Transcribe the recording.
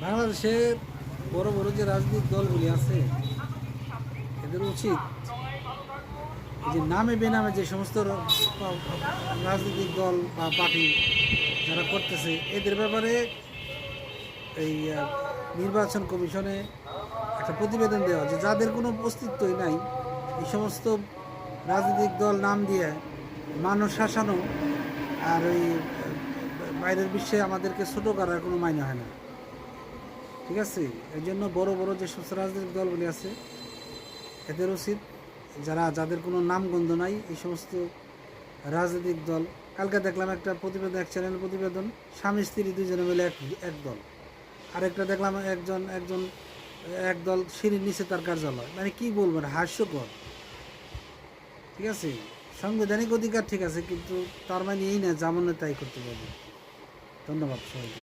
বাংলাদেশের বড় বড় যে রাজনৈতিক দলগুলি আছে এদের উচিত এই যে নামে বেনামে যে সমস্ত রাজনৈতিক দল বা পার্টি যারা করতেছে এদের ব্যাপারে এই নির্বাচন কমিশনে একটা প্রতিবেদন দেওয়া যে যাদের কোনো অস্তিত্বই নাই এই সমস্ত রাজনৈতিক দল নাম দিয়ে মানুষ শাসানো আর ওই বাইরের বিশ্বে আমাদেরকে ছোটো করার কোনো মাইনে হয় না। ঠিক আছে, এই জন্য বড় বড় যে সমস্ত রাজনৈতিক দলগুলি আছে এদের উচিত যাদের কোনো নামগন্ধ নাই এই সমস্ত রাজনৈতিক দল। কালকে দেখলাম একটা প্রতিবেদন, এক চ্যানেল প্রতিবেদন, স্বামী স্ত্রী দুজনে মিলে এক দল, আরেকটা দেখলাম একজন এক দল সিঁড়ির নিচে তার কার্যালয়। মানে কি বলবেন, হাস্যকর। ঠিক আছে, সাংবিধানিক অধিকার ঠিক আছে, কিন্তু তার মানে এই না যেমন তাই করতে পারবে। ধন্যবাদ সবাইকে।